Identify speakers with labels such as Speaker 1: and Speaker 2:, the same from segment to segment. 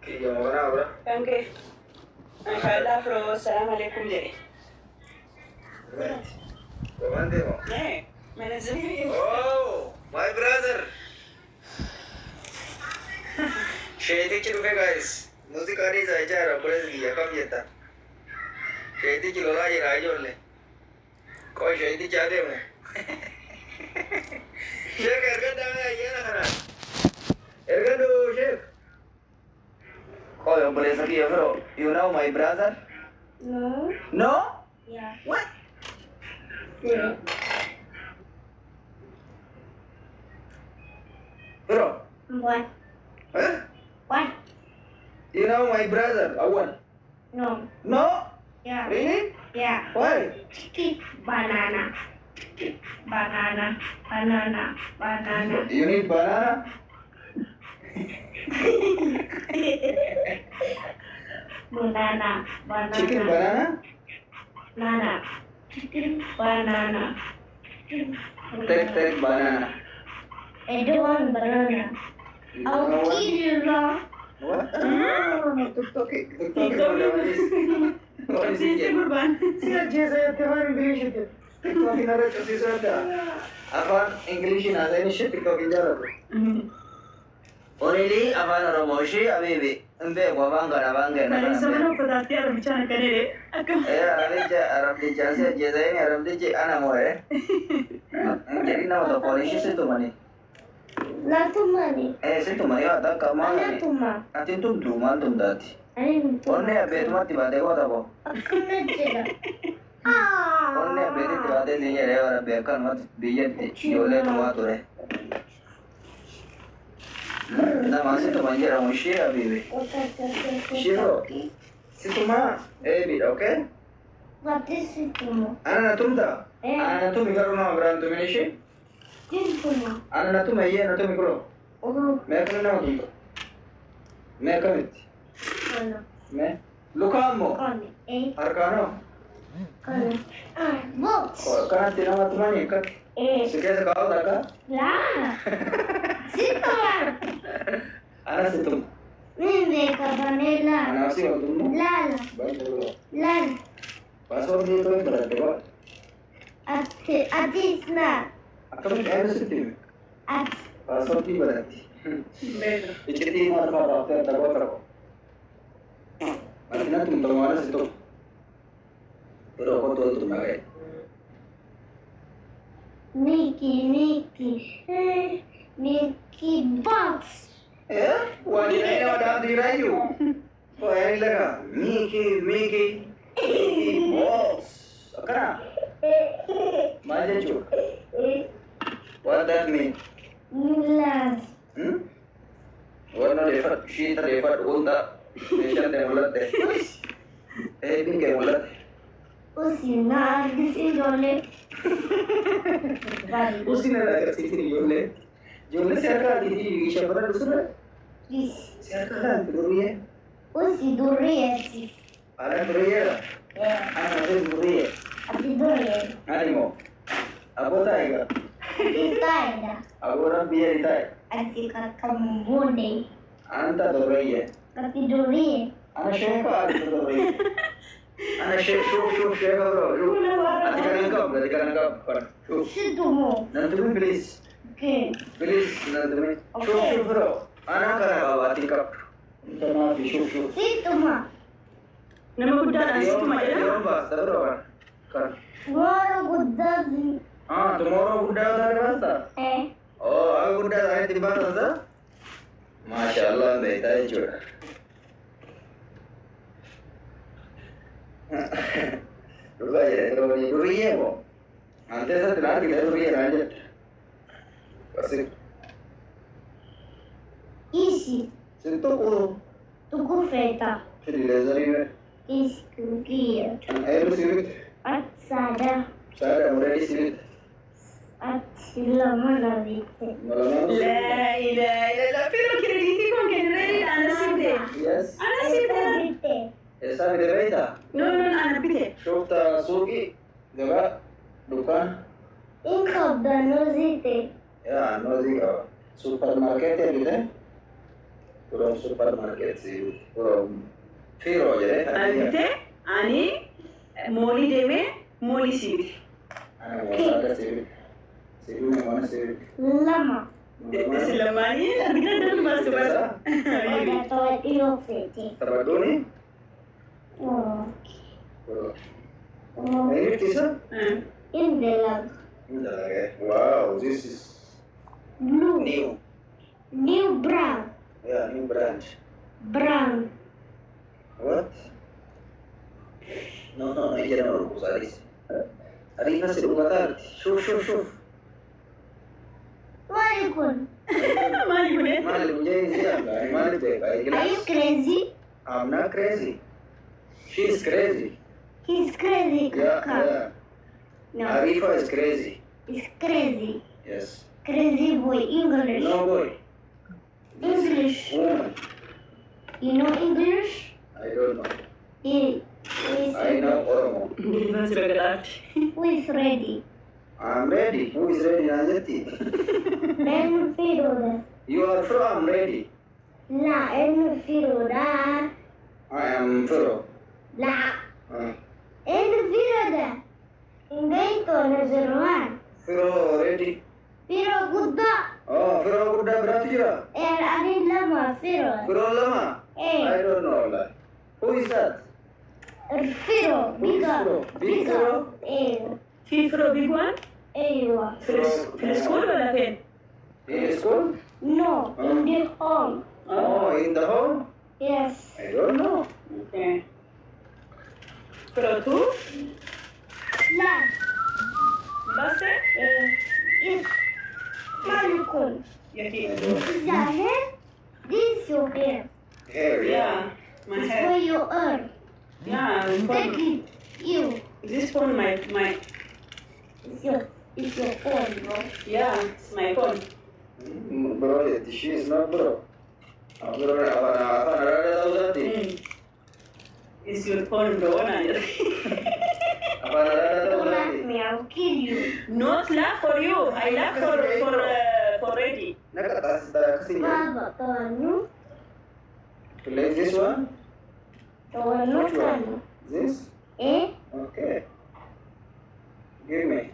Speaker 1: Kiyo mo na, bro.
Speaker 2: Okay. Inshallah, bro. Assalamu alaikum, Jay.
Speaker 1: Right. Kumande mo.
Speaker 2: Hey, manazili.
Speaker 1: Oh, my brother. Shady chilume guys. Music ani zaija rapres giya kam yeta. Shady chilola ye rajo le. Koi shady chade mo. Sheikh ergan dame aye na khana. Ergan do Sheikh. Oh, yang boleh sakit ya bro. You know my brother?
Speaker 3: No.
Speaker 1: No?
Speaker 3: Yeah.
Speaker 1: What?
Speaker 3: Yeah.
Speaker 1: Bro?
Speaker 3: What?
Speaker 1: Huh?
Speaker 3: What?
Speaker 1: You know my brother, Awan?
Speaker 3: No.
Speaker 1: No?
Speaker 3: Yeah.
Speaker 1: Really?
Speaker 3: Yeah.
Speaker 1: Why?
Speaker 3: Chicken banana. Banana. Banana. Banana.
Speaker 1: You need banana?
Speaker 3: Banana. Banana.
Speaker 1: Chicken banana?
Speaker 3: Banana. Chicken banana.
Speaker 1: Take banana.
Speaker 3: I don't want banana.
Speaker 1: You
Speaker 3: I'll
Speaker 1: know
Speaker 3: kill you now.
Speaker 1: what? Tuk-tuki. What is it? Siya jesa ya temar English itu. TikTok inara kasi sada. Afan English na zai nishi TikTok injara tu. Only afan Romoshi abibi. Embe wabanga banga na.
Speaker 2: Kali sama na pada tiada bicara kene. Aku.
Speaker 1: Arab di jasa jesa ini Arab di ana mo Jadi nama tu polisi situ mani.
Speaker 3: Natumani.
Speaker 1: Situ mani ada kamar.
Speaker 3: Anatuma.
Speaker 1: Nanti tu rumah tu tadi.
Speaker 3: Anatuma.
Speaker 1: Onne abet mati bade ko tabo.
Speaker 3: Akuna jela.
Speaker 1: Onne abet ti bade ni yere ora bekan mat biye yole tuma to re. Na masi to manjera mushi abibi. Shiro. Situma bi okay?
Speaker 3: What is it?
Speaker 1: Ana tumda. Ana tu migaro na gran tu minishi.
Speaker 3: Tintuma.
Speaker 1: Ana tu meye na tu migro.
Speaker 3: Oh,
Speaker 1: Me kana na tumda. Me kamit.
Speaker 3: ano.
Speaker 1: Me lukamo.
Speaker 3: Kani.
Speaker 1: Arkano.
Speaker 3: Kani. Books.
Speaker 1: Kana tinama tumani kat. Sige sa kao daka.
Speaker 3: La. Situma.
Speaker 1: Ana situm.
Speaker 3: Mimi kabanela.
Speaker 1: Ana si otumu.
Speaker 3: Lala.
Speaker 1: Baik.
Speaker 3: Lala.
Speaker 1: Password dia tu berarti kok.
Speaker 3: Atisna.
Speaker 1: Akan ada situ.
Speaker 3: At.
Speaker 1: Password dia berarti.
Speaker 2: Bedo.
Speaker 1: Iciti mau apa apa tak apa. Nanti nanti untuk mana situ. Pero kau tu nagai.
Speaker 3: Mickey box.
Speaker 1: Wajib ini ada di rayu. Kau yang lega. Mickey boss. Akana. Maja cu. What that mean?
Speaker 3: Milan.
Speaker 1: Warna lefat, sheet lefat, unta. Nation demulat deh. Bin kayak mulat.
Speaker 3: Usina disi dole.
Speaker 1: Usi nada kat sini jole. Jole siapa di siapa dah dusur?
Speaker 3: Dis.
Speaker 1: Siapa duriye?
Speaker 3: Usi duriye.
Speaker 1: Ada duriye lah. Ada duriye.
Speaker 3: Ati duriye.
Speaker 1: Ani mo. Apa tak ega?
Speaker 3: Itaida.
Speaker 1: Aku orang biar itu.
Speaker 3: Ati kakambude.
Speaker 1: Anta duriye.
Speaker 3: Ati duriye.
Speaker 1: Ana siapa ada duriye? Ana siapa bro? Nanti kan engkau.
Speaker 3: Situmu.
Speaker 1: Nanti please.
Speaker 3: Okay.
Speaker 1: Please nanti. Bro. Ana kan bawa tikap. Terima kasih.
Speaker 3: Situma.
Speaker 2: Nama kuda dan situ maja.
Speaker 1: Bas, bro. Kan.
Speaker 3: Wara gudadi.
Speaker 1: Tomorrow good day dari basta. Oh, aku good day dari di basta. Masya Allah, baik aja cuy. Dulu aja, dulu iya kok. Nanti saya telah kita dulu iya aja. Kasih.
Speaker 3: Isi.
Speaker 1: Situ aku.
Speaker 3: Tuku feta.
Speaker 1: Jadi laser ini.
Speaker 3: Iskukia.
Speaker 1: Air sirit.
Speaker 3: Atsada.
Speaker 1: Saya dah mulai di sirit.
Speaker 3: Atsila mana vite.
Speaker 1: Malam
Speaker 2: La ilaha illallah. Pero quiere decir con que en realidad ana sinte.
Speaker 1: Yes.
Speaker 2: Ana sinte.
Speaker 3: Vite.
Speaker 1: Esa mi debeita.
Speaker 2: No, ana pite.
Speaker 1: Shukta suki. Jaga. Dukan.
Speaker 3: Inka danozite.
Speaker 1: Ya, no diga. Supermarket ya gitu. From supermarket seaweed. From Firo jadi.
Speaker 2: Abite ani moli deme moli seaweed.
Speaker 1: Ana mau ada seaweed. Seaweed yang mana seaweed?
Speaker 3: Lama.
Speaker 2: Selamani abita dan masuk masuk.
Speaker 3: Ada toilet iyo fete.
Speaker 1: Terbaru nih.
Speaker 3: Oh.
Speaker 1: Oh. Ini kisah?
Speaker 3: In the lab.
Speaker 1: Wow, this is
Speaker 3: Blue.
Speaker 1: new.
Speaker 3: New brown.
Speaker 1: Yeah, new branch.
Speaker 3: Brown.
Speaker 1: What? No, ella no lo puso Alice. Alice se lo tarde. Shuf.
Speaker 3: What are you doing?
Speaker 1: Mal,
Speaker 3: Are you crazy?
Speaker 1: I'm not crazy. She's crazy.
Speaker 3: He's crazy, Kaka.
Speaker 1: Yeah.
Speaker 3: No,
Speaker 1: Arifa is crazy.
Speaker 3: he's crazy.
Speaker 1: Yes.
Speaker 3: Crazy boy, English.
Speaker 1: No boy.
Speaker 3: English.
Speaker 1: Woman.
Speaker 3: You know English?
Speaker 1: I don't know.
Speaker 3: He
Speaker 1: I know Oromo.
Speaker 3: Who is ready?
Speaker 1: I'm ready. Who is ready, Najati?
Speaker 3: Then Firoda.
Speaker 1: You are from ready.
Speaker 3: La, en Firoda.
Speaker 1: I am Furo.
Speaker 3: La, en Firoda. Invento number one.
Speaker 1: Furo ready.
Speaker 3: Firo Gudda.
Speaker 1: Oh, Furo kuda berarti ya?
Speaker 3: Ani lama Firo.
Speaker 1: Furo lama? I don't know lah. Who is that?
Speaker 3: Firo,
Speaker 1: Firo? Big Firo?
Speaker 2: Fifro big one?
Speaker 3: Ewa.
Speaker 2: Fresco wala pen?
Speaker 1: In school?
Speaker 3: No, in the home.
Speaker 1: Oh, in the home?
Speaker 3: Yes.
Speaker 1: I don't know.
Speaker 2: Okay. Pero tú,
Speaker 3: La,
Speaker 2: basta?
Speaker 3: is Malcolm.
Speaker 2: Yaki.
Speaker 3: Zahe, this your hair.
Speaker 1: Hair,
Speaker 2: Yeah, my
Speaker 3: It's
Speaker 2: head.
Speaker 3: for your earn.
Speaker 2: Yeah,
Speaker 3: Take
Speaker 2: phone.
Speaker 3: it. You.
Speaker 2: This phone, my,
Speaker 3: It's your phone, bro.
Speaker 2: yeah, it's my phone.
Speaker 1: Bro, she is not bro. Bro, apa ada tahu tadi?
Speaker 2: It's your phone, bro.
Speaker 1: Apa ada tahu
Speaker 3: Don't laugh
Speaker 1: tadi?
Speaker 3: me, I'll kill you.
Speaker 2: Not laugh for you. I laugh for ready.
Speaker 1: Nak atas kesini.
Speaker 3: Baba, Tonu.
Speaker 1: Like this one?
Speaker 3: Tonu
Speaker 1: Which one?
Speaker 3: Tonu.
Speaker 1: This?
Speaker 3: Eh?
Speaker 1: Okay. Give me.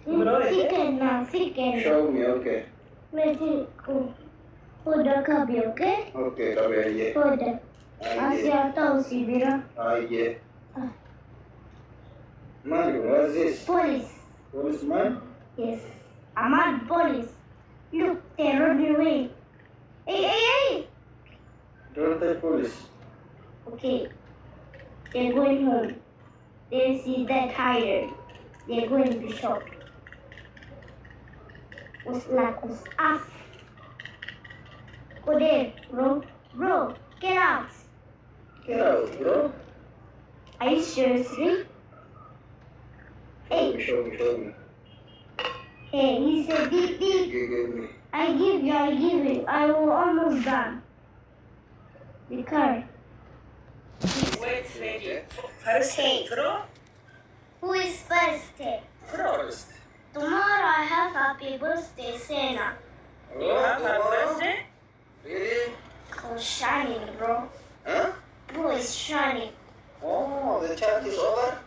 Speaker 2: Bro,
Speaker 3: Chicken now, chicken.
Speaker 1: Show me, okay.
Speaker 3: Mexico. Poda kabi, okay?
Speaker 1: Okay, kami aja.
Speaker 3: Poda.
Speaker 1: Aja.
Speaker 3: Asia tahu si Bira.
Speaker 1: Aja. Man, what's this?
Speaker 3: Police.
Speaker 1: Policeman?
Speaker 3: Yes. Ahmad police. Look, they run away. Hey.
Speaker 1: Don't touch police.
Speaker 3: Okay. They're going home. They see that tired. They're going to shop. Was like was us. Go there, bro. Bro, get out.
Speaker 1: Get out, bro.
Speaker 3: Are you seriously? Hey,
Speaker 1: Show me.
Speaker 3: hey, he said beep beep.
Speaker 1: Give me.
Speaker 3: I give you. I will almost done. The car.
Speaker 2: Wait, ready. First aid, bro.
Speaker 3: Who is birthday?
Speaker 1: First.
Speaker 3: Tomorrow I have happy birthday, Sena.
Speaker 2: You have a birthday?
Speaker 1: Really?
Speaker 3: Oh, shining, bro.
Speaker 1: Huh?
Speaker 3: Bro is shining.
Speaker 1: Oh, the chat is over?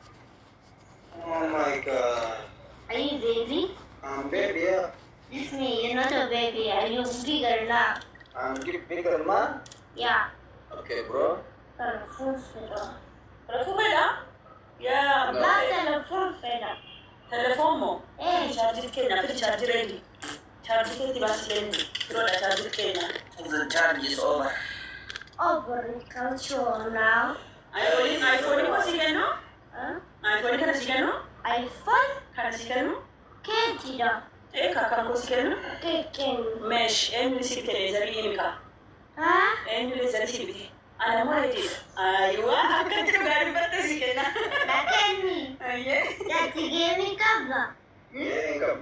Speaker 1: Oh my god.
Speaker 3: Are you baby?
Speaker 1: I'm baby, yeah.
Speaker 3: This me, you're not a baby. Are you bigger now?
Speaker 1: I'm bigger man.
Speaker 3: Yeah.
Speaker 1: Okay, bro.
Speaker 3: Telephone feda.
Speaker 2: Telepon beda? Ya,
Speaker 3: Not telephone feda.
Speaker 2: telepon mo.
Speaker 3: Eh.
Speaker 2: Charger kena, tapi charger ready. Charger kena di basi lendi. Bro, ada charger kena.
Speaker 1: The charge is over.
Speaker 3: Agriculture now.
Speaker 2: iPhone ko sige no?
Speaker 3: Huh?
Speaker 2: iPhone ka na sige no?
Speaker 3: iPhone?
Speaker 2: Ka na sige no?
Speaker 3: Ketida.
Speaker 2: Kakak ko sige no?
Speaker 3: Keken.
Speaker 2: Mesh, emri sikere zari imika.
Speaker 3: Huh?
Speaker 2: Emri zari sibiti. Ana mo ready. Aywa, akan tu gari bata sige na.
Speaker 3: Nakeni.
Speaker 2: Aye.
Speaker 3: That's a gaming cover.
Speaker 1: Yeah, come.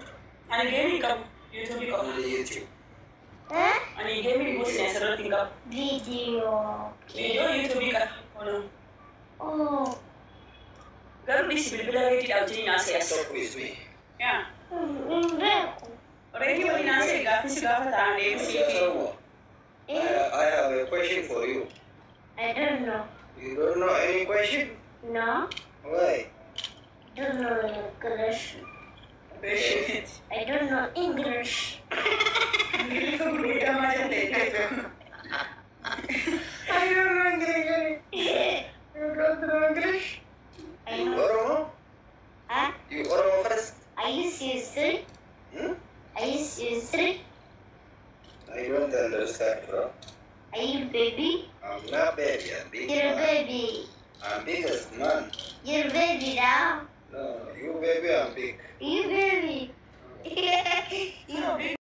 Speaker 2: Ana gaming ka YouTube ko.
Speaker 1: On the YouTube.
Speaker 3: Eh?
Speaker 2: Ana gaming mo siya sa roting ka.
Speaker 3: Video.
Speaker 2: Video YouTube ka. Ono.
Speaker 3: Oh.
Speaker 2: Garu di sibil bila ready out ni nasi as.
Speaker 1: Talk with me.
Speaker 2: Ya.
Speaker 3: Inveko.
Speaker 2: Ready mo nasi ga kasi ga pa ta ne
Speaker 1: What's
Speaker 2: si.
Speaker 1: your trouble? I have a question for you.
Speaker 3: I don't know.
Speaker 1: You don't know any question?
Speaker 3: No?
Speaker 1: Why?
Speaker 3: Don't know English. I don't know English.
Speaker 2: Beda macam beda itu.
Speaker 1: I don't know English. You don't know English?
Speaker 3: I
Speaker 1: You
Speaker 3: know.
Speaker 1: Oromo?
Speaker 3: Huh?
Speaker 1: You Oromo first?
Speaker 3: Are you serious?
Speaker 1: Hmm?
Speaker 3: Are you serious?
Speaker 1: I don't understand, bro.
Speaker 3: Are you baby?
Speaker 1: I'm not baby. I'm big
Speaker 3: You're a
Speaker 1: man.
Speaker 3: baby.
Speaker 1: I'm biggest man.
Speaker 3: You're a baby now.
Speaker 1: No, you baby, I'm big.
Speaker 3: You baby. You